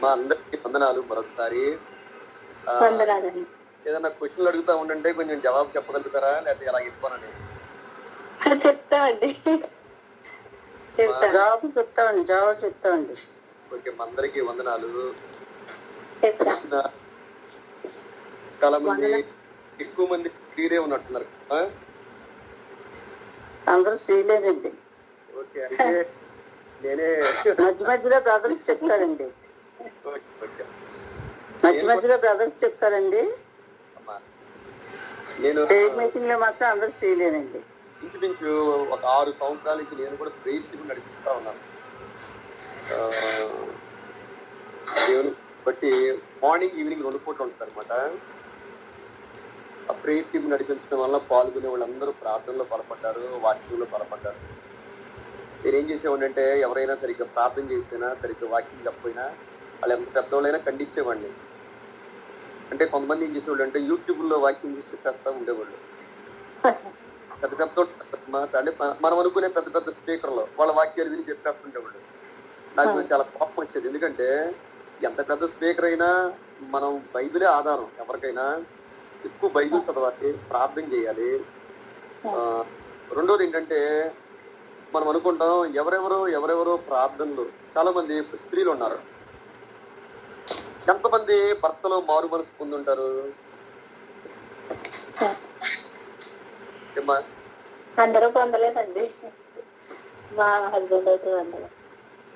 మా అందరికి వందనాలు మరొకసారి. ఏదన్నా క్వశ్చన్లు అడుగుతా ఉండంటే కొంచెం జవాబు చెప్పగలుగుతారా, లేకపోతే ఎలా చెప్పుకోనండి? చెప్తామండి, జవాబు చెప్తామండి. ఓకే, మా అందరికి వందనాలు. చాలా మంది, ఎక్కువ మంది స్త్రీలే ఉన్నట్టున్నారు. అందరూ స్త్రీలేనండి. ఓకే, అయితే నేనే మధ్యలో బ్రదర్స్ చెప్తారండి. మధ్యలో బ్రదర్స్ చెప్తారండి. నేను మీటింగ్ లో మాత్రం అందరూ స్త్రీలేనండి. ఇంచుమించు ఒక 6 సంవత్సరాల నుంచి నేను కూడా ప్రేయర్ టీం నడిపిస్తా ఉన్నాను. దేవుని బట్టి మార్నింగ్ ఈవినింగ్ 2 పూటలు ఉంటుంది అనమాట. ఆ ప్రేయర్ టీం నడిపించడం వల్ల పాల్గొనే వాళ్ళందరూ ప్రార్థనలో బలపడ్డారు, వాక్యంలో బలపడ్డారు. నేను ఏం చేసేవాడిని అంటే, ఎవరైనా సరిగ్గా ప్రార్థన చేయకపోయినా, సరిగ్గా వాక్యం చెప్పకపోయినా, వాళ్ళు ఎంత పెద్దవాళ్ళైనా ఖండించేవాడిని. అంటే కొంతమంది ఏం చేసేవాళ్ళు అంటే యూట్యూబ్లో వాక్యం చూసి చెప్పేస్తా ఉండేవాళ్ళు. పెద్ద పెద్ద అంటే మనం అనుకునే పెద్ద పెద్ద స్పీకర్లు వాళ్ళ వాక్యాలు విని చెప్పేస్తుండేవాళ్ళు. నాకు చాలా కోపం వచ్చేది. ఎందుకంటే ఎంత పెద్ద స్పీకర్ అయినా మనం బైబిలే ఆధారం. ఎవరికైనా ఎక్కువ బైబిల్ చదవాలి, ప్రార్థన చేయాలి. రెండోది ఏంటంటే, మనం అనుకుంటాం ఎవరెవరో ప్రార్థనలు. చాలా మంది స్త్రీలు ఉన్నారు. ఎంతమంది భర్తలో మారు మనసు పొందుంటారు? అందరూ పొందలేదండి. మా హస్బెండ్ అయితే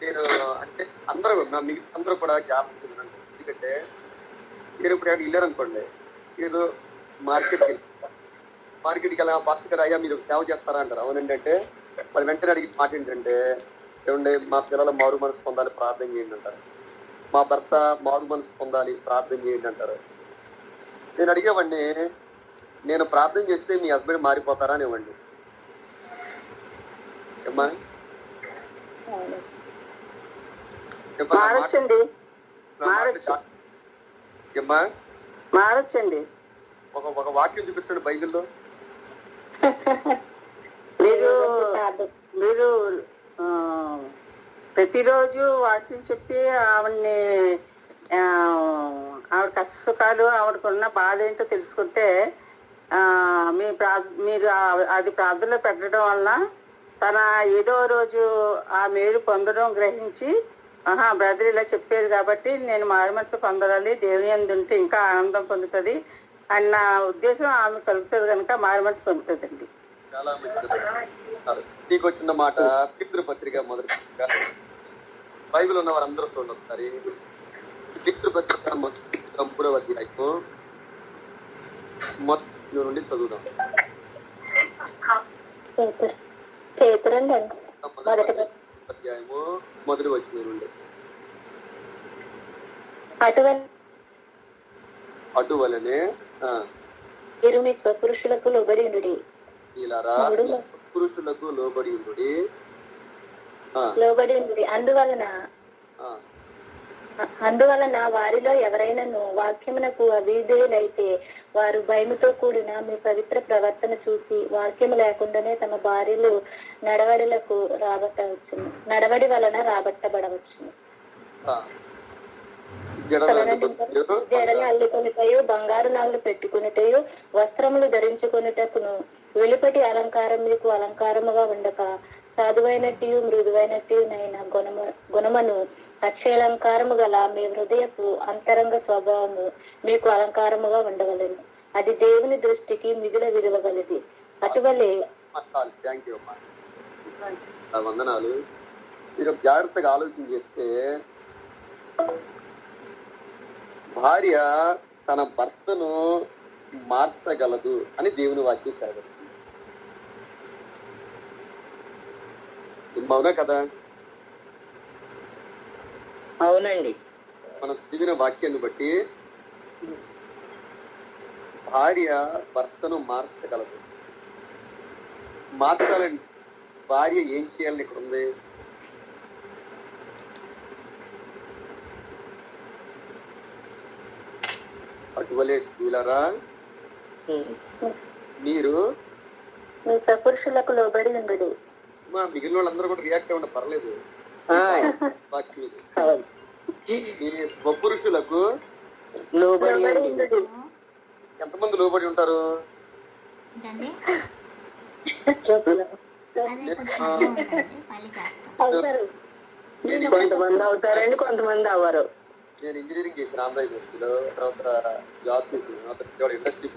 నేను అంటే అందరూ కూడా జ్ఞాపకం. ఎందుకంటే నేను ఇప్పుడు వెళ్ళారనుకోండి, ఏదో మార్కెట్కి వెళ్ళా, పాస్టర్ గారు అయ్యా మీరు సేవ చేస్తారా అంటారు. అవునండి అంటే మరి వెంటనే అడిగి మాట ఏంటంటే, ఏమండి మా పిల్లల మారు మనసు పొందాలి, ప్రార్థన చేయండి అంటారు. మా భర్త మారు మనసు పొందాలి, ప్రార్థన చేయండి అంటారు. నేను అడిగేవాడిని, నేను ప్రార్థన చేస్తే మీ హస్బెండ్ మారిపోతారా అనేవాడిని. మారొచ్చండి. ఒక వాక్యం చూపించండి బైబిల్లో. మీరు ప్రతిరోజు వాక్యం చెప్పి ఆవిడ కష్ట సుఖాలు, ఆవిడకున్న బాధ ఏంటో తెలుసుకుంటే మీరు అది ప్రార్థనలో పెట్టడం వల్ల తన ఏదో రోజు ఆ మేలు పొందడం గ్రహించి, బ్రదర్ ఇలా చెప్పారు కాబట్టి నేను మారు మనసు పొందాలి, దేవుని యందు ఉంటే ఇంకా ఆనందం పొందుతుంది అన్న ఉద్దేశం ఆమె కలుగుతుంది కనుక మారు మనసు పొందుతుందండి. చాలా మంచిది. నీకు వచ్చిన మాట పితృపత్రిక మొదటి బైబిల్ ఉన్న వారందరూ చూడండి ఒకసారి. పితృపత్రిక 3వ అధ్యాయము మొదటి నుండి చదువుదాం. అధ్యాయము మొదటి వచనం నుండి. అటువలనే మీరు మీ స్వపురుషులకు లోబడి ఉండుడి. పురుషులకు లోబడి ఉండుడి. అందువలన వారిలో ఎవరైనాను వాక్యమునకు అవిధేయులైతే వారు భయముతో కూడిన మీ పవిత్ర ప్రవర్తన చూసి వాక్యము లేకుండానే తమ భార్యలు నడవడి వలన రాబట్టబడవచ్చును. జడలు అల్లుకొనిటయో, బంగారు నాగులు పెట్టుకునిటయో, వస్త్రములు ధరించుకొనుటకును వెలుపటి అలంకారం మీకు అలంకారముగా ఉండక సాధువైనట్టు మృదువైనట్టు నైనా గుణమును అక్షయాలంకారము గల మీ హృదయపు అంతరంగ స్వభావము మీకు అలంకారముగా ఉండవలెను. అది దేవుని దృష్టికి మిగుల విలువగలది. అటువలే వందనాలు. మీరు జాగ్రత్తగా ఆలోచన చేస్తే, భార్య తన భర్తను మార్చగలదు అని దేవుని వాక్యం సెలవిస్తుంది. అవునా కదా? అవునండి. మనం చదివిన వాక్యాన్ని బట్టి భార్య భర్తను మార్చగలదు. మార్చాలండి. భార్య ఏం చేయాలని ఇక్కడ ఉంది? అటువలే స్త్రీలారా మీరు పురుషులకు లోబడి ఉండుడి. మా మిగిలిన వాళ్ళందరూ కూడా రియాక్ట్ అవ్వండి, పర్లేదు. మీ స్వపురుషులకు లోబడి ఉండుడి. ఎంతమంది లోబడి ఉంటారు? ఏంటండి? చెప్పు. అదే కొంచెం మళ్ళీ ఉందండి, మళ్ళీ చేస్తాం. అవుతారు. కొంతమంది అవుతారండి, కొంతమంది అవ్వరు. నేను ఇంజనీరింగ్ చేసిన ఆంధ్ర యూనివర్సిటీలో, తర్వాత జాబ్ చేసిన తర్వాత ఇండస్ట్రీ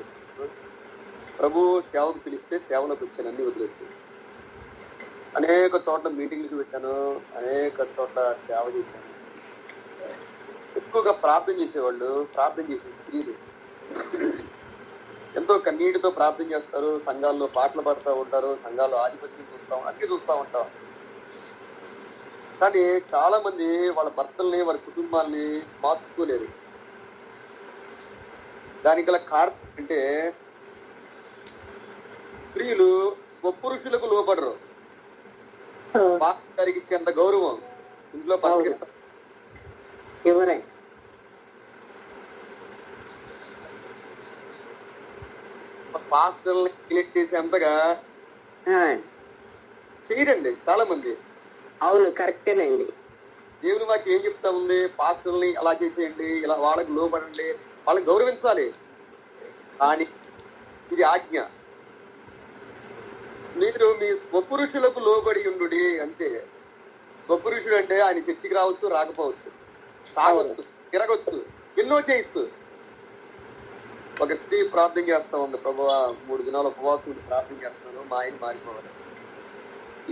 ప్రభు సేవకు పిలిస్తే సేవలోకి వచ్చాను, అన్ని వదిలేసి అనేక చోట్ల మీటింగ్లకు పెట్టాను, అనేక చోట్ల సేవ చేశాను. ఎక్కువగా ప్రార్థన చేసేవాళ్ళు, ప్రార్థన చేసే స్త్రీలు ఎంతో కన్నీటితో ప్రార్థన చేస్తారు, సంఘాల్లో పాటలు పాడుతూ ఉంటారు, సంఘాల్లో ఆధిపత్యం చూస్తాం, అన్ని చూస్తూ ఉంటాం. కానీ చాలా మంది వాళ్ళ భర్తల్ని, వాళ్ళ కుటుంబాలని మార్చుకోలేరు. దానికి గల కారణం అంటే స్త్రీలు స్వపురుషులకు లోపడరు. గారికి ఇచ్చేంత గౌరవం ఇంట్లో పలికిస్తారు. ఎవరై పాస్టర్ని ఎలిట్ చేసేంతగా చేయరండి చాలా మంది. అవును, కరెక్టేనండి. దేవుని వాక్యం ఏం చెప్తా ఉంది? పాస్టర్ని అలా చేసేయండి, ఇలా వాళ్ళకి లోపడండి, వాళ్ళని గౌరవించాలి. కానీ ఇది ఆజ్ఞ. మీరు మీ స్వపురుషులకు లోబడి ఉండుడి అంతే. స్వపురుషుడు అంటే ఆయన చర్చికి రావచ్చు, రాకపోవచ్చు, తాగొచ్చు, తిరగొచ్చు, ఎన్నో చేయొచ్చు. ఒక స్త్రీ ప్రార్థన చేస్తా ఉంది, ప్రభువా 3 దినాలు ఉపవాసం ప్రార్థన చేస్తున్నాను, మా ఆయన మారిపోవాలి.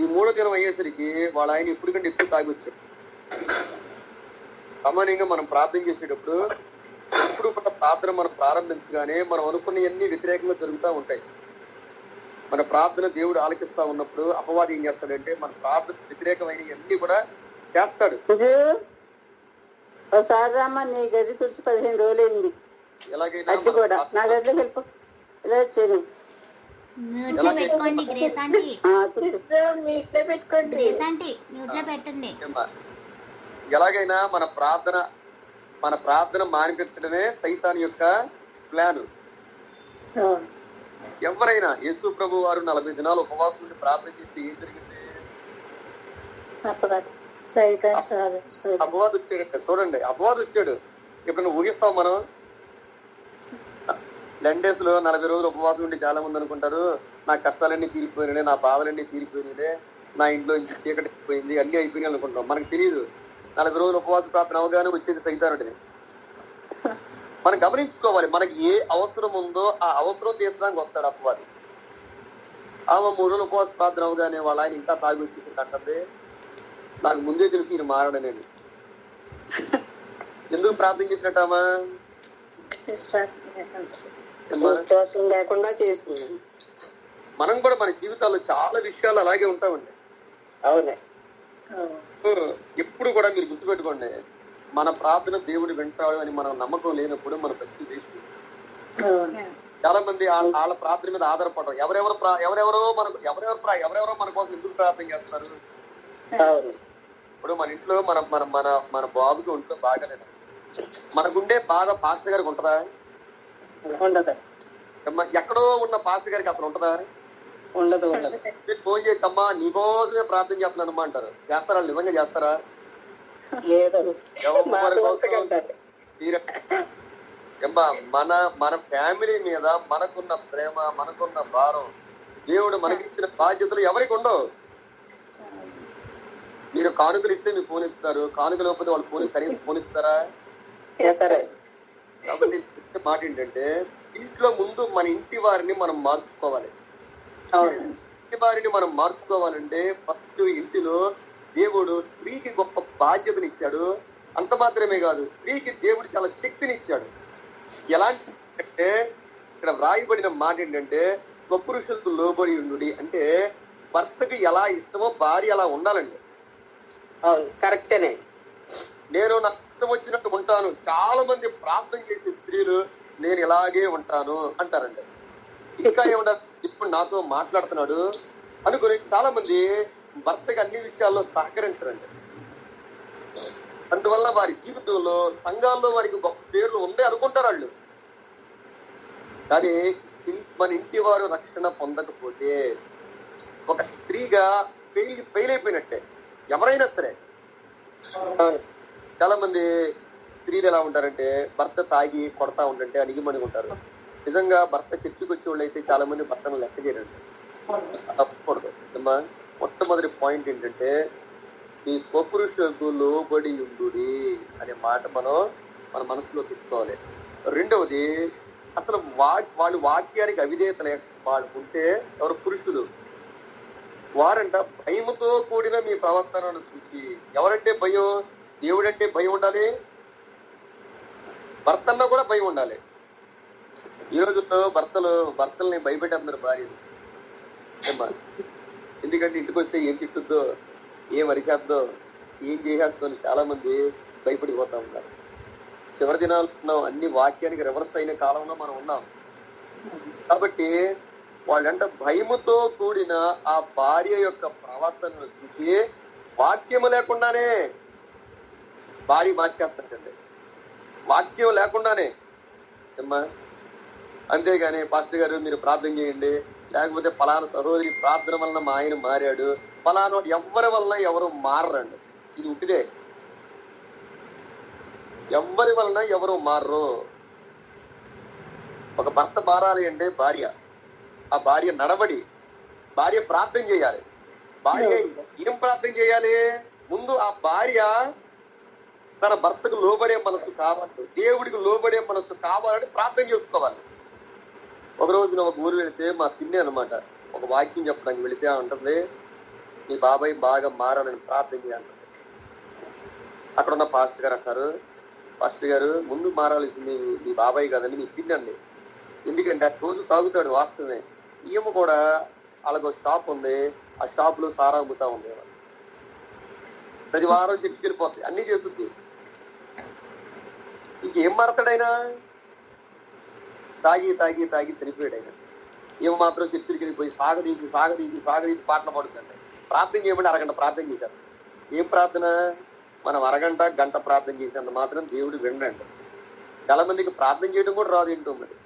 ఈ 3వ దినం అయ్యేసరికి వాళ్ళ ఆయన ఎప్పటికంటే ఎక్కువ తాగొచ్చు. సామాన్యంగా మనం ప్రార్థన చేసేటప్పుడు ఎప్పుడు కూడా ప్రార్థన మనం ప్రారంభించగానే మనం అనుకున్నవన్నీ వ్యతిరేకంగా జరుగుతూ ఉంటాయి. మన ప్రార్థన దేవుడు ఆలకిస్తా ఉన్నప్పుడు అపవాది ఏం చేస్తాడంటే మన ప్రార్థన వ్యతిరేకమైన అన్ని కూడా చేస్తాడు. ఒకసారి రామ్మా, నీ గది తుడిచి 15 రోజులు అయింది. ఎలాగైనా కూడా నా గదిలోకి వెళ్ళిపో. ఇలా వచ్చాను. మ్యూట్ లో పెట్టుకోండి గ్రేస్ ఆంటీ, పెట్టుకోండి. గ్రేస్ ఆంటీ మ్యూట్ లో పెట్టండి. ఎలాగైనా మన ప్రార్థన మానిపించడమే సైతాన్ యొక్క ప్లాను. ఎవరైనా యేసు ప్రభు వారు 40 దినాలు ఉపవాసం నుండి ప్రార్థన చేస్తే ఏం జరిగింది? అపవాదు వచ్చాడు. చూడండి, అపవాదు వచ్చాడు. ఎప్పుడైనా ఊహిస్తాం మనం? 10 days లో 40 రోజులు ఉపవాసం ఉండి చాలా మంది అనుకుంటారు నా కష్టాలన్నీ తీరిపోయినాయి, నా బాధలన్నీ తీరిపోయినాయి, నా ఇంట్లో ఇంటి చీకటి అయిపోయింది, అన్ని అయిపోయినాయి అనుకుంటాం. మనకు తెలియదు 40 రోజులు ఉపవాస ప్రార్థన అవగానే వచ్చేది సైతానుడిని. మనం గమనించుకోవాలి, మనకి ఏ అవసరం ఉందో ఆ అవసరం తీర్చడానికి వస్తాడు అపవాది. ఆమె 3 రోజులు ఉపవాస ప్రార్థన అవగానే వాళ్ళ ఆయన ఇంకా తాగి వచ్చేసి కంటే నాకు ముందే తెలిసి ఈయన మారడనేది. ఎందుకు ప్రార్థన చేసినట్టామా? లేకుండా చేస్తుంది. మనం కూడా మన జీవితాల్లో చాలా విషయాలు అలాగే ఉంటామండి. అవునే. ఎప్పుడు కూడా మీరు గుర్తుపెట్టుకోండి, మన ప్రార్థన దేవుడు వింటాడు అని మనం నమ్మకం లేనప్పుడు మన భక్తి వేస్ట్. చాలా మంది వాళ్ళ ప్రార్థన మీద ఆధారపడరు. ఎవరెవరో మన కోసం ఎందుకు ప్రార్థన చేస్తారు? ఇప్పుడు మన ఇంట్లో మన బాబుకి ఒంట్లో బాగాలేదు, మనకుండే బాధ పాస్టర్ గారికి ఉంటుందా? ఉండదు. ఎక్కడో ఉన్న పాస్టర్ గారికి అసలు ఉంటుందా? ఉండదు. మీరు ఫోన్ చేద్దమ్మా నీకోసమే ప్రార్థన చేస్తున్నానమ్మా అంటారు. చేస్తారా? నిజంగా చేస్తారా? మన ఫ్యామిలీ మీద మనకున్న ప్రేమ, మనకున్న భారం, దేవుడు మనకిచ్చిన బాధ్యతలు ఎవరికి ఉండవు. మీరు కానుకలు ఇస్తే మీరు ఫోన్ ఇస్తారు, కానుకలు లేకపోతే వాళ్ళు కనీసం ఫోన్ ఇస్తారా? కాబట్టి మాట ఏంటంటే, ఇంట్లో ముందు మన ఇంటి వారిని మనం మార్చుకోవాలి. ఇంటి వారిని మనం మార్చుకోవాలంటే ఫస్ట్ ఇంటిలో దేవుడు స్త్రీకి గొప్ప బాధ్యతనిచ్చాడు. అంత మాత్రమే కాదు, స్త్రీకి దేవుడు చాలా శక్తినిచ్చాడు. ఎలాంటి అంటే ఇక్కడ వ్రాయబడిన మాట ఏంటంటే స్వపురుషులకు లోబడి ఉండుడి అంటే భర్తకి ఎలా ఇష్టమో భార్య అలా ఉండాలండి. కరెక్టేనే. నేను నా ఇష్టం వచ్చినట్టు ఉంటాను. చాలా మంది ప్రార్థన చేసే స్త్రీలు నేను ఇలాగే ఉంటాను అంటారండి. ఇంకా ఏమంటారు, ఇప్పుడు నాతో మాట్లాడుతున్నాడు అనుకుని చాలా మంది భర్తకి అన్ని విషయాల్లో సహకరించరండి. అందువల్ల వారి జీవితంలో సంఘాల్లో వారికి గొప్ప పేర్లు ఉందే అనుకుంటారు వాళ్ళు. కానీ మన ఇంటి వారు రక్షణ పొందకపోతే ఒక స్త్రీగా ఫెయిల్ అయిపోయినట్టే. ఎవరైనా సరే చాలా మంది స్త్రీలు ఎలా ఉంటారంటే భర్త తాగి కొడతా ఉంటుంటే అణిగిమణిగి ఉంటారు. నిజంగా భర్త చర్చికి వచ్చే వాళ్ళు అయితే చాలా మంది భర్తను లెక్క చేయరండి. తప్పకూడదు. మొట్టమొదటి పాయింట్ ఏంటంటే ఈ స్వపురుషులకు లోబడి ఉండుడి అనే మాట మన మనసులో పెట్టుకోవాలి. రెండవది, అసలు వాళ్ళు వాక్యానికి అవిధేయత వాళ్ళు ఉంటే ఎవరు పురుషులు వారంట భయముతో కూడిన మీ ప్రవర్తనను చూసి. ఎవరంటే భయం? దేవుడంటే భయం ఉండాలి, భర్తల్లో కూడా భయం ఉండాలి. ఈ రోజుల్లో భర్తల్ని భయపెట్టేస్తున్నారు భార్యలు. ఎందుకంటే ఇంటికి వస్తే ఏం తిట్టుద్దో, ఏం అరిచేద్దో, ఏం చేసేస్తుందో చాలా మంది భయపడిపోతా ఉన్నారు. చివరి దినాల్లో అన్ని వాక్యానికి రివర్స్ అయిన కాలంలో మనం ఉన్నాం. కాబట్టి వాళ్ళంట భయముతో కూడిన ఆ భార్య యొక్క ప్రవర్తనను చూసి వాక్యము లేకుండానే భార్య మార్చేస్తారండి. వాక్యం లేకుండానే అమ్మా. అంతేగాని పాస్టర్ గారు మీరు ప్రార్థన చేయండి, లేకపోతే పలానా సహోదరి ప్రార్థన వలన మా ఆయన మారాడు, పలానా ఎవరి వలన ఎవరు మారరండి. ఇది ఉట్టిదే. ఎవరి వలన ఎవరు మారరు. ఒక భర్త మారాలి అంటే ఆ భార్య నడబడి, భార్య ప్రార్థన చేయాలి. భార్య ఏం ప్రార్థన చేయాలి? ముందు ఆ భార్య తన భర్తకు లోబడే మనసు కావాలి, దేవుడికి లోబడే మనసు కావాలని ప్రార్థన చేసుకోవాలి. ఒక రోజున ఒక ఊరు వెళితే మా పిన్ని అనమాట ఒక వాక్యం చెప్పడానికి వెళితే ఉంటుంది, మీ బాబాయ్ బాగా మారాలని ప్రార్థన చేయాలంటుంది. అక్కడ ఉన్న పాస్టర్ గారు అంటారు, పాస్టర్ గారు ముందు మారాల్సింది మీ బాబాయ్ కాదండి, మీ పిన్ని అండి. ఎందుకంటే ఆ రోజు తాగుతాడు. వాస్తవమే. ఈమె కూడా అలాగ షాప్ ఉంది, ఆ షాప్ లో సారా అమ్ముతా ఉంది. ప్రతి వారం చర్చికి వెళ్ళిపోతుంది, అన్ని చేస్తుంది. ఇంకేం మారతాడైనా? తాగి తాగి తాగి చనిపోయాడు ఆయన. ఏమో మాత్రం చర్చికి వెళ్ళిపోయి సాగదీసి పాటలు పాడుతుంది. ప్రార్థన చేయమంటే అరగంట ప్రార్థన చేశారు. ఏం ప్రార్థన? మనం అరగంట గంట ప్రార్థన చేసినంత మాత్రం దేవుడు వినండి. చాలా మందికి ప్రార్థన చేయడం కూడా రాదు. ఏంటో మరి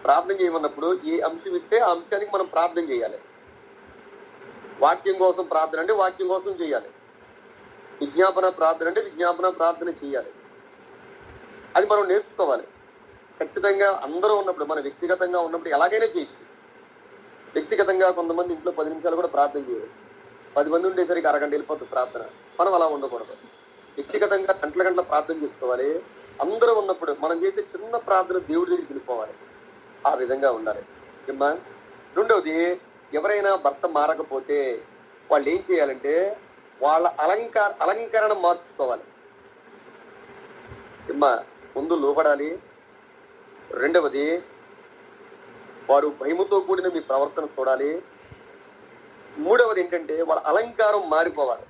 ప్రార్థన చేయమన్నప్పుడు ఏ అంశం ఇస్తే ఆ అంశానికి మనం ప్రార్థన చేయాలి. వాక్యం కోసం ప్రార్థన అంటే వాక్యం కోసం చేయాలి. విజ్ఞాపన ప్రార్థన అంటే విజ్ఞాపన ప్రార్థన చేయాలి. అది మనం నేర్చుకోవాలి. ఖచ్చితంగా అందరూ ఉన్నప్పుడు, మన వ్యక్తిగతంగా ఉన్నప్పుడు ఎలాగైనా చేయొచ్చు. వ్యక్తిగతంగా కొంతమంది ఇంట్లో 10 నిమిషాలు కూడా ప్రార్థన చేయరు. 10 మంది ఉండేసరికి అరగంట వెళ్ళిపోతుంది ప్రార్థన. మనం అలా ఉండకూడదు. వ్యక్తిగతంగా గంటల ప్రార్థన చేసుకోవాలి. అందరూ ఉన్నప్పుడు మనం చేసే చిన్న ప్రార్థన దేవుడి దగ్గరికి వెళ్ళిపోవాలి. ఆ విధంగా ఉండాలి. ఏమ్మా. రెండవది, ఎవరైనా భర్త మారకపోతే వాళ్ళు ఏం చేయాలంటే వాళ్ళ అలంకరణ మార్చుకోవాలి. ఏమ్మా, ముందు లోపడాలి. రెండవది, వారు భయముతో కూడిన మీ ప్రవర్తన చూడాలి. మూడవది ఏంటంటే వాళ్ళ అలంకారం మారిపోవాలి.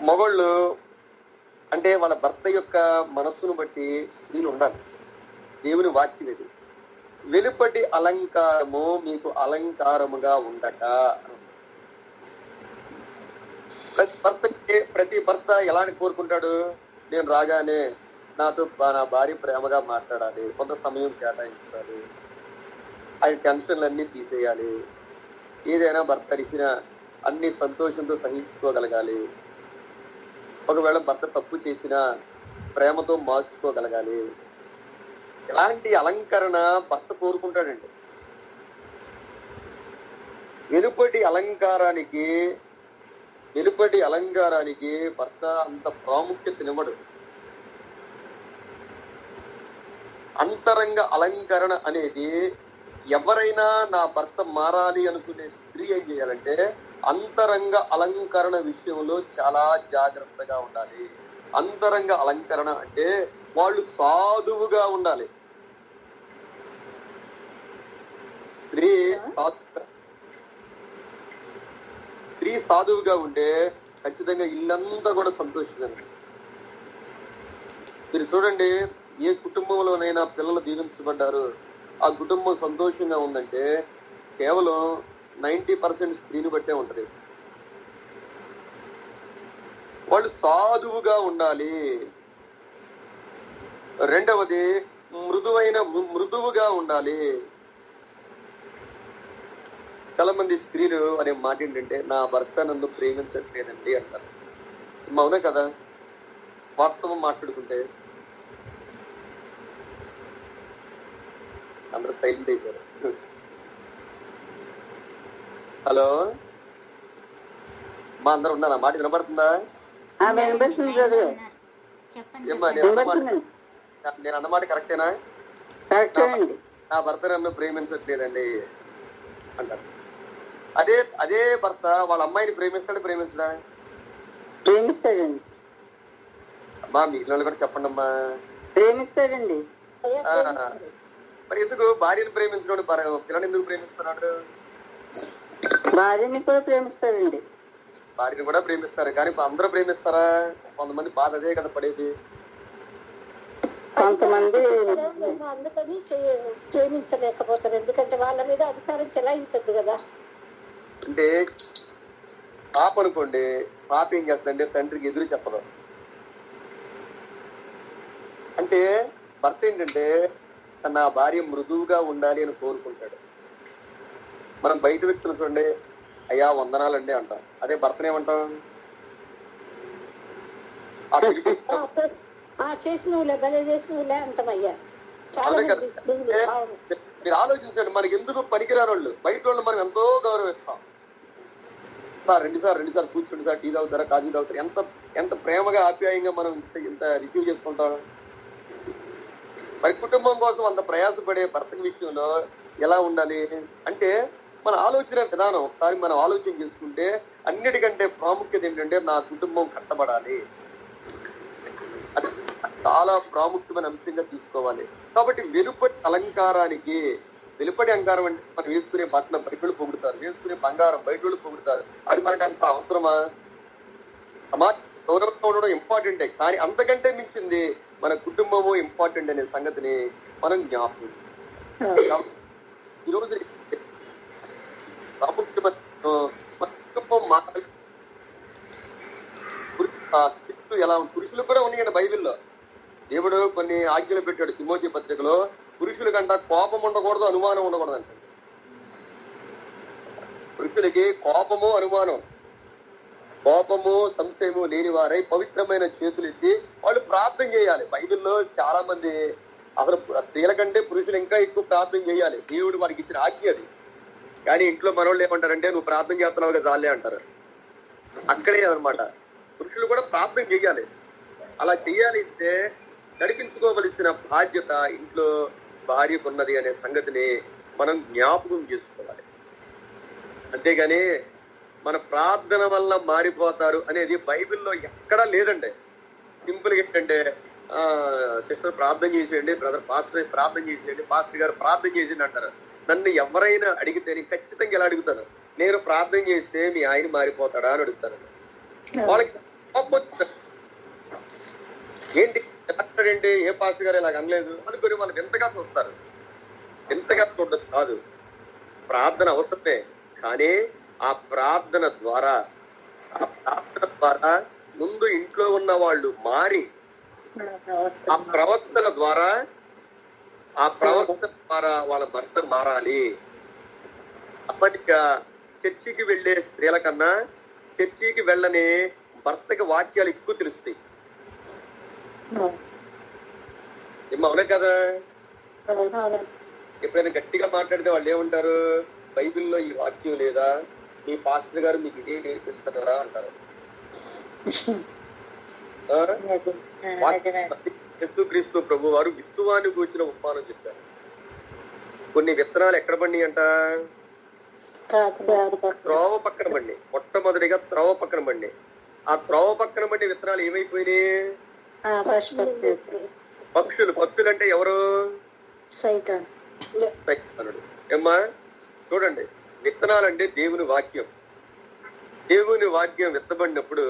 మగోళ్ళు అంటే వాళ్ళ భర్త యొక్క మనస్సును బట్టి స్త్రీలు ఉండాలి. దేవుని వాక్యం ఇది. వెలుపటి అలంకారము మీకు అలంకారముగా ఉండక. ప్రతి భర్త ఎలాంటి కోరుకుంటాడు? నేను రాగానే నాతో నా భార్య ప్రేమగా మాట్లాడాలి, కొంత సమయం కేటాయించాలి, ఆయన టెన్షన్లన్నీ తీసేయాలి, ఏదైనా భర్త అరిసిన అన్ని సంతోషంతో సహించుకోగలగాలి, ఒకవేళ భర్త తప్పు చేసినా ప్రేమతో మార్చుకోగలగాలి. ఇలాంటి అలంకరణ భర్త కోరుకుంటాడండి. వెలుపటి అలంకారానికి భర్త అంత ప్రాముఖ్యతనివ్వడు. అంతరంగ అలంకరణ అనేది, ఎవరైనా నా భర్త మారాలి అనుకునే స్త్రీ ఏం చేయాలంటే అంతరంగ అలంకరణ విషయంలో చాలా జాగ్రత్తగా ఉండాలి. అంతరంగ అలంకరణ అంటే వాళ్ళు సాధువుగా ఉండాలి. స్త్రీ సాధువుగా ఉంటే ఖచ్చితంగా ఇల్లంతా కూడా సంతోషంగా. మీరు చూడండి, ఏ కుటుంబంలోనైనా పిల్లలు దీవించబడ్డారు, ఆ కుటుంబం సంతోషంగా ఉందంటే కేవలం 90% స్త్రీని బట్టే ఉంటది. వాళ్ళు సాధువుగా ఉండాలి. రెండవది, మృదువుగా ఉండాలి. చాలా మంది స్త్రీలు అనే మాట ఏంటంటే నా భర్త నన్ను ప్రేమించట్లేదండి అంటారు. అవునే కదా వాస్తవం మాట్లాడుకుంటే. అందరూ సైలెంట్ అయిపోయారు. హలో మా అందరూ ఉన్నారా? మాట వినపడుతుందా? వినపడుతుంది బ్రదర్. చెప్పండి ఏమ్మా నేను అన్నమాట కరెక్టేనా? కరెక్టే అండి. నా భర్త నన్ను ప్రేమించట్లేదండి అంటారు. అదే అదే భర్త వాళ్ళ అమ్మాయిని ప్రేమించడా? ప్రేమిస్తాడండి. అమ్మా మిగిలిన వాళ్ళు కూడా చెప్పండి అమ్మా. ప్రేమిస్తాడండి. మరి ఎందుకు భార్యను ప్రేమించడం పిల్లని ఎందుకు ప్రేమిస్తున్నాడు? భార్యని కూడా ప్రేమిస్తాడండి. భార్యను కూడా ప్రేమిస్తారు కానీ అందరూ ప్రేమిస్తారా? కొంతమంది బాధ అదే కదా పడేది. కొంతమంది అందుకని ప్రేమించలేకపోతారు, ఎందుకంటే వాళ్ళ మీద అధికారం చెలాయించద్దు కదా. అంటే పాప అనుకోండి, పాప ఏం చేస్తుందంటే తండ్రికి ఎదురు చెప్పదు. అంటే భర్త ఏంటంటే నా భార్య మృదువుగా ఉండాలి అని కోరుకుంటాడు. మనం బయట వ్యక్తులు చూడండి, అయ్యా వందనాలండి అంటాం. అదే భర్తనేమంటాం? చేసినవులే భలే చేసినవులే అంటామయ్యా. చాలా మీరు ఆలోచించండి, మనకి ఎందుకు పనికిరాని వాళ్ళు బయట వాళ్ళు మనం ఎంతో గౌరవిస్తాం. రెండు సార్లు కూర్చుండి సార్ టీ తాగుతారా, కాజీ తాగుతారా, ఎంత ఎంత ప్రేమగా ఆప్యాయంగా మనం ఇంత రిసీవ్ చేసుకుంటాం. మరి కుటుంబం కోసం అంత ప్రయాసపడే భర్త విషయంలో ఎలా ఉండాలి అంటే మన ఆలోచన విధానం ఒకసారి మనం ఆలోచన చేసుకుంటే అన్నిటికంటే ప్రాముఖ్యత ఏంటంటే నా కుటుంబం కట్టబడాలి. అది చాలా ప్రాముఖ్యమైన అంశంగా తీసుకోవాలి. కాబట్టి వెలుపటి అలంకారానికి, వెలుపటి అలంకారం అంటే మనం వేసుకునే బట్టలు బయటలు పొగుడుతారు, వేసుకునే బంగారం బయటలు పొగుడుతారు. అది మనకు అంత అవసరమా? గౌరవంగా ఉండడం ఇంపార్టెంటే, కానీ అంతకంటే మించింది మన కుటుంబము ఇంపార్టెంట్ అనే సంగతిని మనం జ్ఞాపకం. ఈరోజు ప్రాముఖ్యమైన మన కుటుంబం మాట్లాడి ఎలా పురుషులు కూడా ఉన్నాయండి బైబిల్లో. దేవుడు కొన్ని ఆజ్ఞలు పెట్టాడు తిమోతి పత్రికలో. పురుషుల కంట కోపం ఉండకూడదు, అనుమానం ఉండకూడదు అంటే. పురుషులకి కోపము అనుమానం, కోపము సంశయము లేని వారై పవిత్రమైన చేతులు ఎత్తి వాళ్ళు ప్రార్థన చేయాలి. బైబిల్లో చాలా మంది అసలు స్త్రీల కంటే పురుషులు ఇంకా ఎక్కువ ప్రార్థన చేయాలి. దేవుడు వాడికి ఇచ్చిన ఆజ్ఞ అది. కానీ ఇంట్లో మనోళ్ళు ఏమంటారంటే నువ్వు ప్రార్థన చేస్తున్నావుగా చాలే అంటారు. అక్కడే అనమాట. పురుషులు కూడా ప్రార్థన చేయాలి. అలా చేయాలి అంటే నడిపించుకోవలసిన బాధ్యత ఇంట్లో భార్యకు ఉన్నది అనే సంగతిని మనం జ్ఞాపకం చేసుకోవాలి. అంతేగాని మన ప్రార్థన వల్ల మారిపోతారు అనేది బైబిల్లో ఎక్కడా లేదండి. సింపుల్ గా ఏంటంటే సిస్టర్ ప్రార్థన చేసేయండి, బ్రదర్ పాస్టర్ ప్రార్థన చేసేయండి, పాస్టర్ గారు ప్రార్థన చేసేయండి అంటారు. నన్ను ఎవరైనా అడిగితే నేను ఖచ్చితంగా ఎలా అడుగుతాను, నేను ప్రార్థన చేస్తే మీ ఆయన మారిపోతాడా అని అడుగుతాను. వాళ్ళకి ఏంటి ఏంటి ఏ పాస్టర్ గారు ఇలాగ అనలేదు అనుకుని వాళ్ళు వింతగా చూస్తారు. వింతగా చూడదు కాదు, ప్రార్థన అవసరమే. కానీ ఆ ప్రార్థన ద్వారా ముందు ఇంట్లో ఉన్న వాళ్ళు మారి ఆ ప్రవర్తన ద్వారా వాళ్ళ భర్త మారాలి. అప్పటిగా చర్చికి వెళ్లే స్త్రీల కన్నా చర్చికి వెళ్ళని భర్తకి వాక్యాలు ఎక్కువ తెలుస్తాయి. అవునే కదా? ఎప్పుడైనా గట్టిగా మాట్లాడితే వాళ్ళు ఏమంటారు, బైబిల్లో ఈ వాక్యం లేదా, మీ పాస్టర్ గారు మీకు ఇదే నేర్పిస్తున్నారా అంటారు. యేసుక్రీస్తు ప్రభు వారు విత్తువాన్ని కూర్చిన ఉపమానం చెప్పారు. కొన్ని విత్తనాలు ఎక్కడ పండి అంట, త్రోవ పక్కన పండి. మొట్టమొదటిగా త్రోవ పక్కన పండి. ఆ త్రోవ పక్కన పండి విత్తనాలు ఏమైపోయినాయి? పక్షులు. పక్షులు అంటే ఎవరు? సైతానుడు. ఏమ్మా చూడండి, విత్తనాలంటే దేవుని వాక్యం. దేవుని వాక్యం విత్తబడినప్పుడు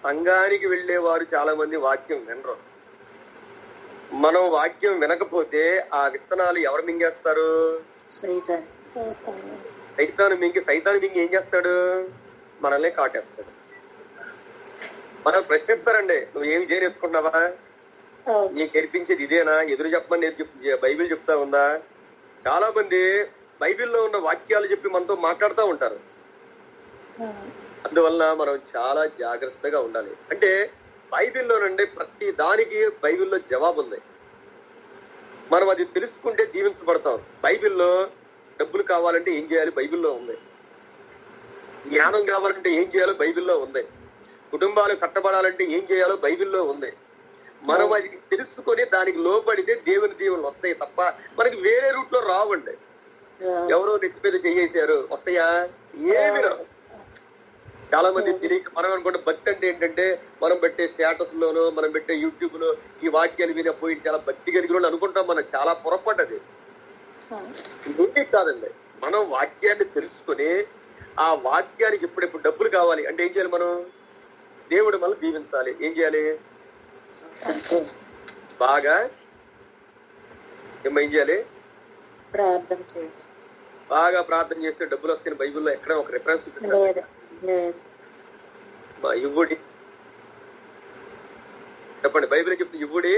సంఘానికి వెళ్లేవారు చాలా మంది వాక్యం వినరు. మనం వాక్యం వినకపోతే ఆ విత్తనాలు ఎవరు మింగేస్తారు? సైతాను మింగి ఏం చేస్తాడు? మనల్ని కాటేస్తాడు. మనం ప్రశ్నిస్తారండి, నువ్వు ఏమి చేయ నేర్చుకున్నావా, నీకు నేర్పించేది ఇదేనా, ఎదురు చెప్పమని బైబిల్ చెప్తా ఉందా? చాలా మంది బైబిల్లో ఉన్న వాక్యాలు చెప్పి మనతో మాట్లాడుతూ ఉంటారు. అందువల్ల మనం చాలా జాగ్రత్తగా ఉండాలి. అంటే బైబిల్లోనండి ప్రతి దానికి బైబిల్లో జవాబు ఉంది. మనం అది తెలుసుకుంటే దీవించబడతాం. బైబిల్లో డబ్బులు కావాలంటే ఏం చేయాలి బైబిల్లో ఉంది. జ్ఞానం కావాలంటే ఏం చేయాలో బైబిల్లో ఉంది. కుటుంబాలు కట్టబడాలంటే ఏం చేయాలో బైబిల్లో ఉంది. మనం అది తెలుసుకొని దానికి లోబడితే దేవుని దీవెనలు వస్తాయి తప్ప మనకి వేరే రూట్ లో రావండి. ఎవరో నెత్తి మీద చేసేసారు వస్తాయా? ఏమి రావు. చాలా మంది తెలియక మనం అనుకుంటే భక్తి అంటే ఏంటంటే మనం పెట్టే స్టేటస్ లోనో మనం పెట్టే యూట్యూబ్ లో ఈ వాక్యాలు వినపోయి చాలా భక్తి కలిగి అనుకుంటాం. మనం చాలా పొరపాటది. ఇంకేం కాదండి. మనం వాక్యాన్ని తెలుసుకుని ఆ వాక్యానికి ఎప్పుడెప్పుడు డబ్బులు కావాలి అంటే ఏం చేయాలి? మనం దేవుడు మనం దీవించాలి. ఏం చేయాలి? బాగా ఏం చేయాలి? బాగా ప్రార్థన చేస్తే డబ్బులు వస్తాయని బైబిల్లో ఎక్కడ ఒక రిఫరెన్స్ ఇవ్వుడి చెప్పండి. బైబిల్ చెప్తే ఇవ్వుడి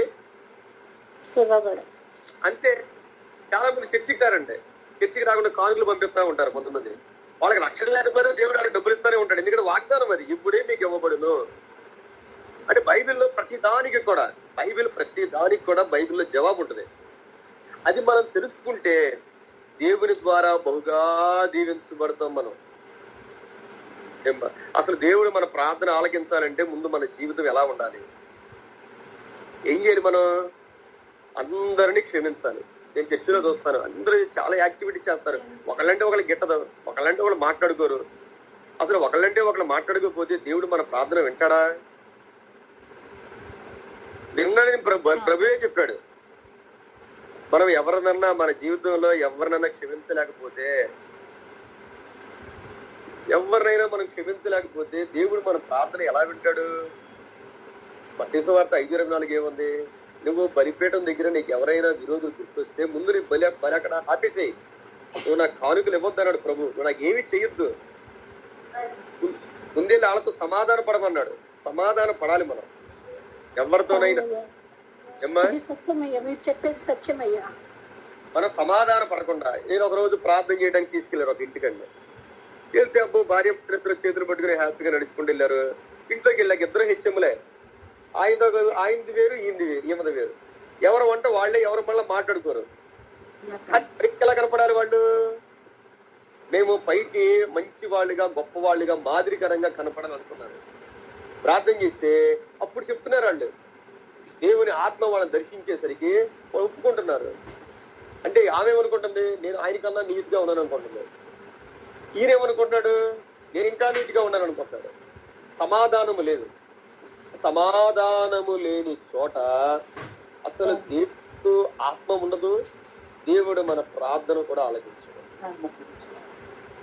అంతే. చాలా మంది చర్చికి రారండి. చర్చికి రాకుండా కానుకలు పంపిస్తా ఉంటారు కొంతమంది. వాళ్ళకి రక్షణ లేకపోయినా దేవుడు వాళ్ళకి డబ్బులు ఇస్తానే ఉంటాడు. ఎందుకంటే వాగ్దానం అది ఇప్పుడే మీకు ఇవ్వబడును అంటే బైబిల్లో ప్రతి దానికి కూడా బైబిల్లో జవాబు ఉంటుంది. అది మనం తెలుసుకుంటే దేవుని ద్వారా బహుగా దీవించబడతాం మనం. అసలు దేవుడు మన ప్రార్థన ఆలకించాలంటే ముందు మన జీవితం ఎలా ఉండాలి? ఏం చేయాలి? మనం అందరినీ క్షమించాలి. నేను చర్చిలో చూస్తాను, అందరూ చాలా యాక్టివిటీ చేస్తారు. ఒకళ్ళంటే ఒకళ్ళు గిట్టదు, ఒకళ్ళంటే ఒకళ్ళు మాట్లాడుకోరు. అసలు ఒకళ్ళంటే ఒకళ్ళు మాట్లాడుకోకపోతే దేవుడు మన ప్రార్థన వింటాడా? విన్నాడని ప్రభువే చెప్పాడు. మనం ఎవరినన్నా మన జీవితంలో ఎవరినైనా క్షమించలేకపోతే దేవుడు మన ప్రార్థన ఎలా వింటాడు? మత్తయి సువార్త 5:24 ఏముంది? నువ్వు బలిపీఠం దగ్గర నీకు ఎవరైనా విరోధులు గుర్తొస్తే ముందు నీ బలి అక్కడ ఆపేసేయి. నువ్వు నాకు కానుకలు ఇవ్వద్దు అన్నాడు ప్రభు. నువ్వు నాకు ఏమి చెయ్యొద్దు, ముందే వాళ్ళతో సమాధాన పడమన్నాడు. సమాధాన పడాలి మనం ఎవరితోనైనా. చెప్పేది సత్యమయ్యా. మనం సమాధాన పడకుండా నేను ఒక రోజు ప్రార్థన చేయడానికి తీసుకెళ్లారు ఒక ఇంటికండి. వెళ్తే అబ్బో భార్య ఇద్దరు చేతులు పట్టుకుని హ్యాపీగా నడుచుకుంటూ వెళ్ళారు. ఇంట్లోకి వెళ్ళాక ఇద్దరు హెచ్చములే. ఆయనది వేరు, ఈమెది వేరు. ఎవరు వంట వాళ్ళే, ఎవరు మళ్ళీ మాట్లాడుకోరు. ఎలా కనపడాలి వాళ్ళు? మేము పైకి మంచి వాళ్ళుగా, గొప్ప వాళ్ళుగా, మాదిరికరంగా కనపడాలనుకున్నారు. ప్రార్థన చేస్తే అప్పుడు చెప్తున్నారు వాళ్ళు. దేవుని ఆత్మ వాళ్ళని దర్శించేసరికి వాళ్ళు ఒప్పుకుంటున్నారు. అంటే ఆమె ఏమనుకుంటుంది? నేను ఆయనకన్నా నీతిగా ఉన్నాను అనుకుంటుంది. ఈయనేమనుకుంటున్నాడు? నేను ఇంకా నీతిగా ఉన్నాను అనుకుంటున్నాడు. సమాధానము లేదు. సమాధానము లేని చోట అసలు దేవుడు ఆత్మ ఉండదు. దేవుడు మన ప్రార్థన కూడా ఆలకించాడు.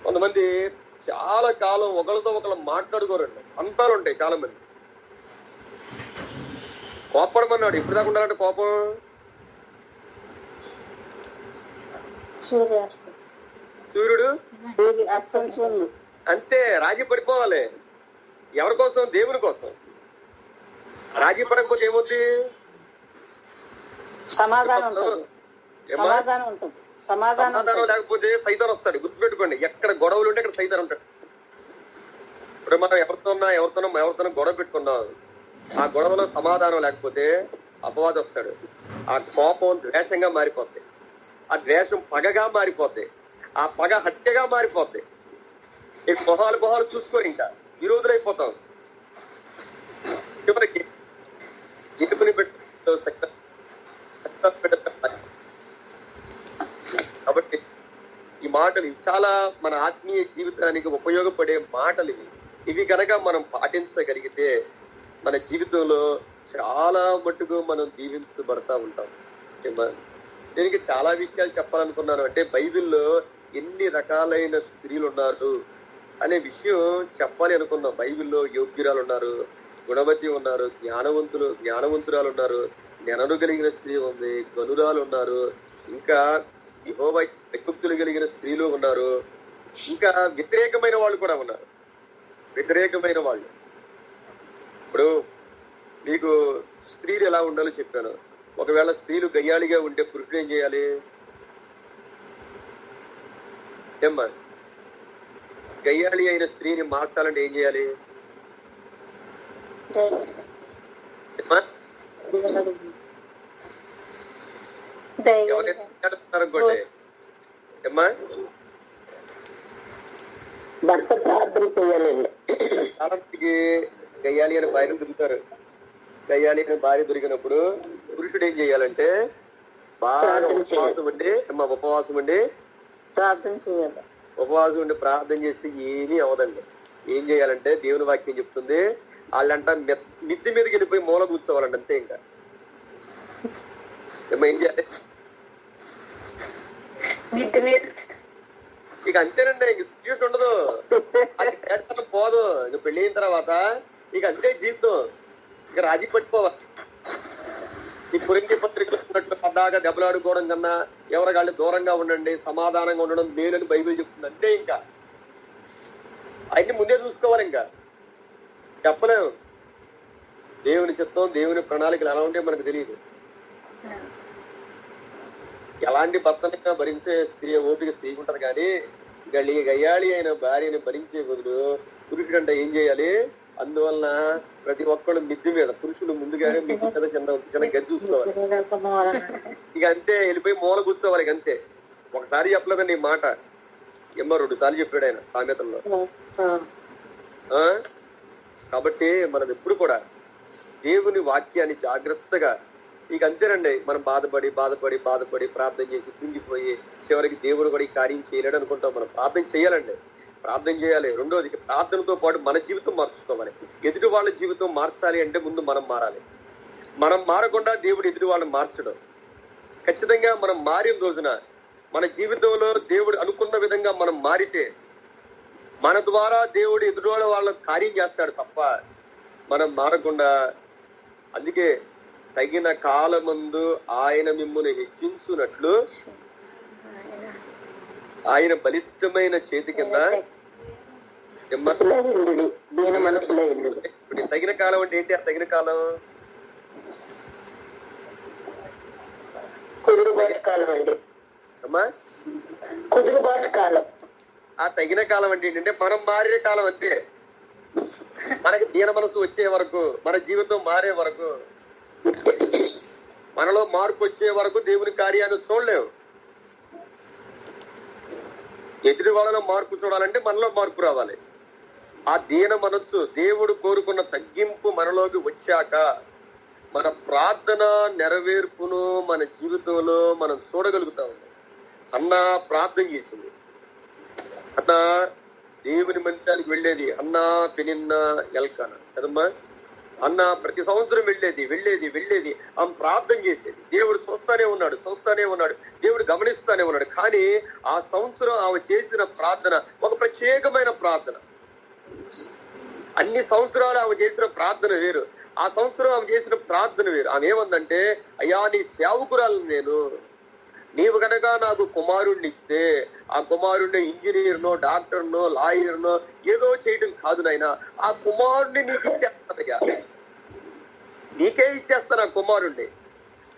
కొంతమంది చాలా కాలం ఒకరితో ఒకరు మాట్లాడుకోరండి. అంతాలు ఉంటాయి చాలా మంది. కోపడమన్నాడు. ఇప్పుడు దాకా ఉండాలంటే కోపం. సూర్యుడు అంతే రాజీ పడిపోవాలి. ఎవరి కోసం? దేవుని కోసం. రాజీ పడకపోతే ఏమవుతుంది? సమాధానం లేకపోతే సైతాన్ వస్తాడు. గుర్తుపెట్టుకోండి, ఎక్కడ గొడవలు ఉంటే అక్కడ సైతాన్ ఉంటాడు. ఇప్పుడు మనం ఎవరితోనో గొడవ పెట్టుకున్నాం. ఆ గొడవలో సమాధానం లేకపోతే అపవాదం వస్తాడు. ఆ కోపం ద్వేషంగా మారిపోద్ది. ఆ ద్వేషం పగగా మారిపోద్ది. ఆ పగ హత్యగా మారిపోద్ది. ఈ మొహాలు చూసుకొని ఇంకా విరోధులైపోతాం. చివరికి జీవిని కాబట్టి ఈ మాటలు చాలా మన ఆత్మీయ జీవితానికి ఉపయోగపడే మాటలు ఇవి కనుక మనం పాటించగలిగితే మన జీవితంలో చాలా మట్టుకు మనం దీవించబడతా ఉంటాం. దీనికి చాలా విషయాలు చెప్పాలనుకున్నాను. అంటే బైబిల్లో ఎన్ని రకాలైన స్త్రీలు ఉన్నారు అనే విషయం చెప్పాలి అనుకున్నాం. బైబిల్లో యోగ్యురాలు ఉన్నారు, గుణవతి ఉన్నారు, జ్ఞానవంతురాలు ఉన్నారు, నెనను కలిగిన స్త్రీ ఉంది, గనురాలు ఉన్నారు, ఇంకా యెహోవా భక్తులు కలిగిన స్త్రీలు ఉన్నారు, ఇంకా వ్యతిరేకమైన వాళ్ళు కూడా ఉన్నారు. వ్యతిరేకమైన వాళ్ళు. ఇప్పుడు మీకు స్త్రీలు ఎలా ఉండాలో చెప్పాను. ఒకవేళ స్త్రీలు గయ్యాళిగా ఉంటే పురుషుడు ఏం చేయాలి? ఏమ్మా గయ్యాళి అయిన స్త్రీని మార్చాలంటే ఏం చేయాలి? ఎవరైనా ఏమ్మా భర్త ప్రార్థన చేయాలండి. చాలా మందికి గయ్యాళి అని భార్యలు దొరుకుతారు. గయ్యాళి అని భార్య దొరికినప్పుడు పురుషుడు ఏం చేయాలంటే బాగా ఉపవాసం ఉండి ప్రార్థన చేయాలి. ఉపవాసం ఉండి ప్రార్థన చేస్తే ఏమీ అవదండి. ఏం చేయాలంటే దేవుని వాక్యం చెప్తుంది, వాళ్ళంట మిద్ది మీదకి వెళ్ళిపోయి మూల కూర్చోవాలండి, అంతే. ఇంకా ఏం చేయాలి? ఇక అంతేనండి, ఇంక సిచ్యువేషన్ ఉండదు, అది పోదు. ఇక పెళ్లి అయిన తర్వాత ఇక అంతే జీవితం. ఇక రాజీ పట్టుకోవాలి. ఈ పురంగి పత్రికలు ఉన్నట్టు పద్దాగా దెబ్బలాడుకోవడం కన్నా ఎవరికాళ్ళు దూరంగా ఉండండి, సమాధానంగా ఉండడం మేలని బైబిల్ చెప్తుంది, అంతే. ఇంకా అవన్నీ ముందే చూసుకోవాలి, ఇంకా చెప్పలేము. దేవుని చిత్తం, దేవుని ప్రణాళికలు ఎలా ఉంటే మనకు తెలియదు. ఎలాంటి భర్తనైనా భరించే ఓపిక స్త్రీకి ఉంటది, కానీ గయ్యాళి అయిన భార్యని భరించే బదులు పురుషుడు అంటే ఏం చేయాలి? అందువలన ప్రతి ఒక్కళ్ళు మిద్ది మీద, పురుషులు ముందుగానే మిద్ది మీద చిన్న గది చూసుకోవాలి. ఇక అంతే, వెళ్ళిపోయి మూల కూర్చోవాలి, అంతే. ఒకసారి చెప్పలేదండి ఈ మాట, ఏమో 2 సార్లు చెప్పాడు ఆయన సామెతల్లో. కాబట్టి మనం ఎప్పుడు కూడా దేవుని వాక్యాన్ని జాగ్రత్తగా, ఇక అంతేనండి, మనం బాధపడి ప్రార్థన చేసి కుంగిపోయి చివరికి దేవుడు కూడా ఈ కార్యం చేయలేడు అనుకుంటాం. మనం ప్రార్థన చేయాలండి, ప్రార్థన చేయాలి. రెండోది, ప్రార్థనతో పాటు మన జీవితం మార్చుకోవాలి. ఎదుటి వాళ్ళ జీవితం మార్చాలి అంటే ముందు మనం మారాలి. మనం మారకుండా దేవుడు ఎదుటి వాళ్ళని మార్చడం. ఖచ్చితంగా మనం మారిన రోజున మన జీవితంలో దేవుడు అనుకున్న విధంగా మనం మారితే మన ద్వారా దేవుడు ఎదుటి వాళ్ళ కార్యం చేస్తాడు తప్ప మనం మారకుండా. అందుకే తగిన కాలమందు ఆయన మిమ్మును హెచ్చించునట్లు ఆయన బలిష్టమైన చేతి కింద. తగిన కాలం అంటే ఏంటి? ఆ తగిన కాలం కుదురుబాటు కాలం అండి అమ్మా. కుదురుబాటు కాలం. ఆ తగిన కాలం అంటే ఏంటంటే మనం మారే కాలం, అంతే. మనకి దీన మనసు వచ్చే వరకు, మన జీవితం మారే వరకు, మనలో మార్పు వచ్చే వరకు దేవుని కార్యాన్ని చూడలేము. ఎదుటి వాళ్ళలో మార్పు చూడాలంటే మనలో మార్పు రావాలి. ఆ దీన మనస్సు, దేవుడు కోరుకున్న తగ్గింపు మనలోకి వచ్చాక మన ప్రార్థన నెరవేర్పును మన జీవితంలో మనం చూడగలుగుతాం. అన్నా ప్రార్థన చేసింది, అన్నా దేవుని మందిరానికి వెళ్ళేది, అన్నా పెనిన్నా ఎల్కానా కదమ్మా. అన్న ప్రతి సంవత్సరం వెళ్ళేది ఆమె ప్రార్థన చేసేది. దేవుడు చూస్తానే ఉన్నాడు, దేవుడు గమనిస్తానే ఉన్నాడు. కానీ ఆ సంవత్సరం ఆమె చేసిన ప్రార్థన ఒక ప్రత్యేకమైన ప్రార్థన. అన్ని సంవత్సరాలు ఆమె చేసిన ప్రార్థన వేరు, ఆ సంవత్సరం ఆమె చేసిన ప్రార్థన వేరు. ఆమె ఏమందంటే, అయ్యా నీ సేవకురాలు నేను, నీవు కనుక నాకు కుమారుణ్ణి ఇస్తే ఆ కుమారుణ్ణి ఇంజనీర్నో డాక్టర్నో లాయర్నో ఏదో చేయడం కాదు నాయనా, ఆ కుమారుణ్ణి నీకు ఇచ్చేస్తానయ్యా, నీకే ఇచ్చేస్తాను ఆ కుమారుణ్ణి.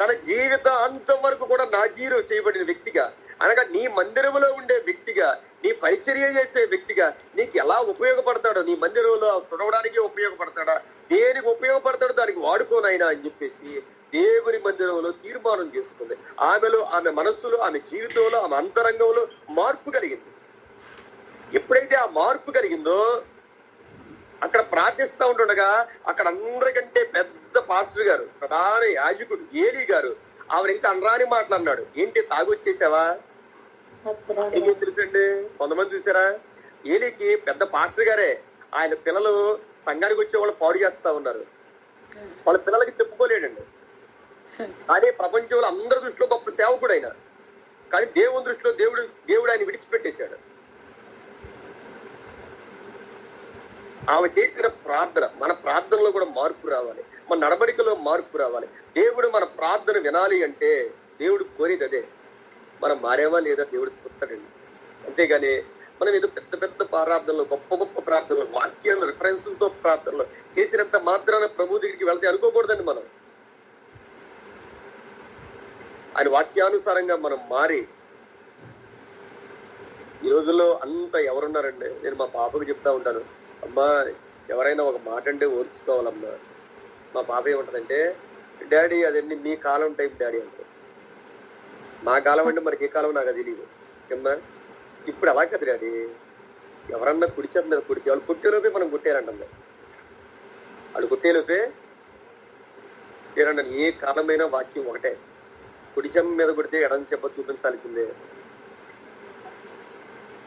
తన జీవితం అంతవరకు కూడా నాజీరు చేయబడిన వ్యక్తిగా, అనగా నీ మందిరంలో ఉండే వ్యక్తిగా, నీ పరిచర్య చేసే వ్యక్తిగా నీకు ఎలా ఉపయోగపడతాడో, నీ మందిరంలో తుడవడానికి ఉపయోగపడతాడా, దేనికి ఉపయోగపడతాడో దానికి వాడుకోనైనా అని చెప్పేసి దేవుని మందిరంలో తీర్మానం చేసుకుంది. ఆమెలో, ఆమె మనస్సులో, ఆమె జీవితంలో, ఆమె అంతరంగంలో మార్పు కలిగింది. ఎప్పుడైతే ఆ మార్పు కలిగిందో అక్కడ ప్రార్థిస్తూ ఉంటుండగా అక్కడ అందరికంటే పెద్ద పాస్టర్ గారు, ప్రధాన యాజకుడు ఏలీ గారు ఆవిడ ఇంకా అనరాని మాటలు అన్నాడు. ఏంటి తాగొచ్చేసావా? ఏం తెలుసండి, కొంతమంది చూసారా, ఏలీకి పెద్ద పాస్టర్ గారే, ఆయన పిల్లలు సంఘానికి వచ్చే వాళ్ళు పాడు చేస్తా ఉన్నారు, వాళ్ళ పిల్లలకి చెప్పుకోలేడండి. కానీ ప్రపంచంలో అందరి దృష్టిలో గొప్ప సేవకుడు ఆయన, కానీ దేవుని దృష్టిలో దేవుడు ఆయన విడిచిపెట్టేశాడు. ఆమె చేసిన ప్రార్థన, మన ప్రార్థనలో కూడా మార్పు రావాలి, మన నడవడికలో మార్పు రావాలి. దేవుడు మన ప్రార్థన వినాలి అంటే దేవుడు కోరేది అదే. మనం మారేవా లేదా దేవుడు చూస్తాడండి. అంతేగాని మనం ఏదో పెద్ద పెద్ద ప్రార్థనలు, గొప్ప గొప్ప ప్రార్థనలు, వాక్యాలు రిఫరెన్స్లతో ప్రార్థనలు చేసినంత మాత్రాన ప్రభు దగ్గరికి వెళ్తే అనుకోకూడదండి. మనం ఆయన వాక్యానుసారంగా మనం మారి ఈ రోజుల్లో అంత ఎవరున్నారండి? నేను మా పాపకు చెప్తా ఉంటాను, అమ్మా ఎవరైనా ఒక మాట అంటే ఓర్చుకోవాలమ్మా. మా పాప ఏముంటదంటే, డాడీ అదన్నీ మీ కాలం టైప్ డాడీ అంటారు. మా కాలం అంటే మనకి ఏ కాలం నాకు అది తెలియదు ఏమ్మా. ఇప్పుడు అలా కదా డాడీ, ఎవరన్నా కుడిచే మీద కుడితే వాళ్ళు కుట్టేలోపే మనం కుట్టేయాలంటే వాళ్ళు కుట్టేలోపే ఏరన్నా. ఏ కాలమైనా వాక్యం ఒకటే, కుడిచెం మీద కొడితే ఎడం చెప్ప చూపించాల్సిందే.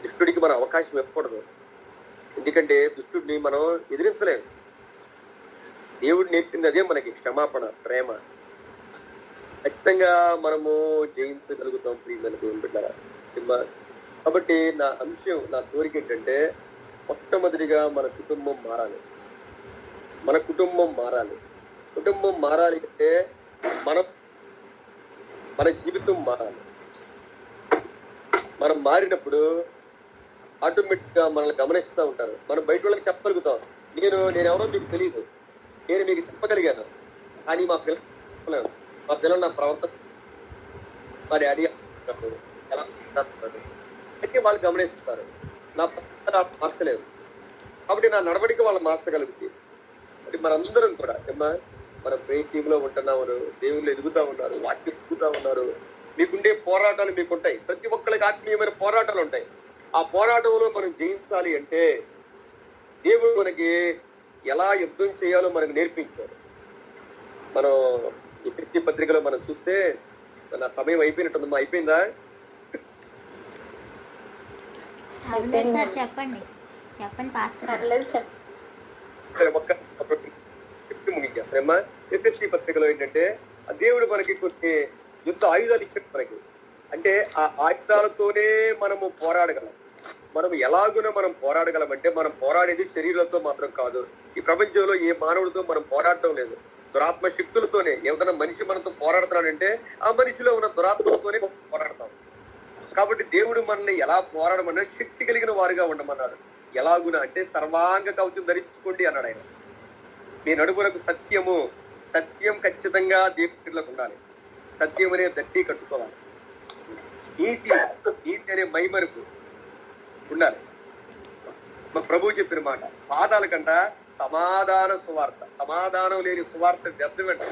దుష్టుడికి మనం అవకాశం ఇవ్వకూడదు, ఎందుకంటే దుష్టుడిని మనం ఎదిరించలేము. దేవుడు నేర్పింది అదే మనకి, క్షమాపణ, ప్రేమ. ఖచ్చితంగా మనము జయించగలుగుతాం ప్రియమైన దేవుని బిడ్డలారా. కాబట్టి నా అంశం, నా కోరిక ఏంటంటే, మొట్టమొదటిగా మన కుటుంబం మారాలి. మన కుటుంబం మారాలి. కుటుంబం మారాలి అంటే మన జీవితం మారాలి. మనం మారినప్పుడు ఆటోమేటిక్ గా మనల్ని గమనిస్తూ ఉంటారు. మనం బయట వాళ్ళకి చెప్పగలుగుతాం, నేనెవరో మీకు తెలియదు, నేను మీకు చెప్పగలిగాను, కానీ మా పిల్లలు నా ప్రవర్తన, మా డాడీ ఎలా అయితే వాళ్ళు గమనిస్తారు. నా మార్చలేదు కాబట్టి నా నడవడిక వాళ్ళు మార్చగలుగుతుంది. అంటే మనందరం కూడా మన బ్రెయిన్ టీమ్ లో ఉంటున్నారు, దేవుళ్ళు ఎదుగుతా ఉన్నారు, వాక్యం ఎదుగుతా ఉన్నారు. మీకుండే పోరాటాలు మీకుంటాయి, ప్రతి ఒక్కరికి ఆత్మీయమైన పోరాటాలు ఉంటాయి. ఆ పోరాటంలో మనం జయించాలి అంటే దేవుడు మనకి ఎలా యుద్ధం చేయాలో మనకు నేర్పించారు. మనం ఈ ప్రతి పత్రికలో మనం చూస్తే, నా సమయం అయిపోయినట్టుందమ్మా, అయిపోయిందా? చెప్పండి పాస్టర్. చెప్తూ ముగించేస్తారమ్మా. ఎఫ్ఎస్సి పత్రికలో ఏంటంటే, ఆ దేవుడు మనకి కొన్ని యుద్ధ ఆయుధాలు ఇచ్చాడు మనకి. అంటే ఆ ఆయుధాలతోనే మనము పోరాడగలం. మనం ఎలాగున మనం పోరాడగలం అంటే, మనం పోరాడేది శరీరంతో మాత్రం కాదు. ఈ ప్రపంచంలో ఏ మానవుడితో మనం పోరాడటం లేదు, దురాత్మ శక్తులతోనే. ఏదైనా మనిషి మనతో పోరాడుతున్నాడంటే ఆ మనిషిలో ఉన్న దురాత్మలతోనే పోరాడతాం. కాబట్టి దేవుడు మనల్ని ఎలా పోరాడమన్నా శక్తి కలిగిన వారుగా ఉండమన్నాడు. ఎలాగున అంటే, సర్వాంగ కవచం ధరించుకోండి అన్నాడు ఆయన. మీ నడుములకు సత్యము, సత్యం ఖచ్చితంగా దేవుడిలోకి ఉండాలి. సత్యం అనే దట్టి కట్టుకోవాలి. నీతి అనే మైమరుపు ఉండాలి. మా ప్రభువు చెప్పిన మాట, పాదాల కంట సమాధాన సువార్త, సమాధానం లేని సువార్త వ్యర్థమంట.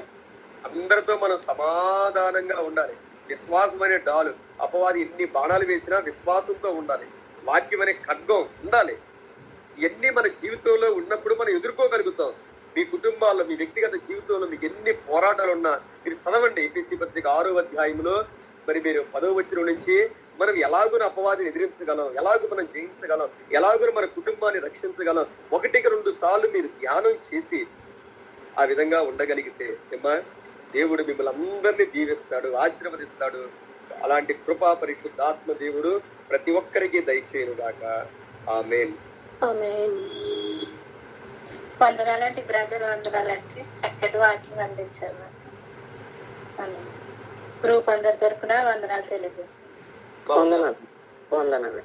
అందరితో మనం సమాధానంగా ఉండాలి. విశ్వాసం అనే డాలు, అపవాది ఎన్ని బాణాలు వేసినా విశ్వాసంతో ఉండాలి. వాక్యం అనే ఖడ్గం ఉండాలి. ఇవన్నీ మన జీవితంలో ఉన్నప్పుడు మనం ఎదుర్కోగలుగుతాం. మీ కుటుంబాల్లో, మీ వ్యక్తిగత జీవితంలో మీకు ఎన్ని పోరాటాలు ఉన్నా మీరు చదవండి. ఎఫెసీ పత్రిక 6వ అధ్యాయంలో మరి మీరు 10వ వచనం నుంచి మనం ఎలాగో అపవాదిని ఎదిరించగలం, ఎలాగో మనం జయించగలం, ఎలాగో మన కుటుంబాన్ని రక్షించగలం, 1-2 సార్లు మీరు ధ్యానం చేసి ఆ విధంగా ఉండగలిగితే ఏమ్మా, దేవుడు మిమ్మల్ని అందరినీ దీవిస్తాడు, ఆశీర్వదిస్తాడు. అలాంటి కృపా పరిశుద్ధాత్మ దేవుడు ప్రతి ఒక్కరికి దయచేయను గాక. ఆమేన్. వందనాలంటే బ్రదర్, వందనాలంటే చక్కటి వాక్యం అందించారు. గ్రూప్ అందరి తరఫున వందనాలు తెలియజేస్తాను. వందనాలు.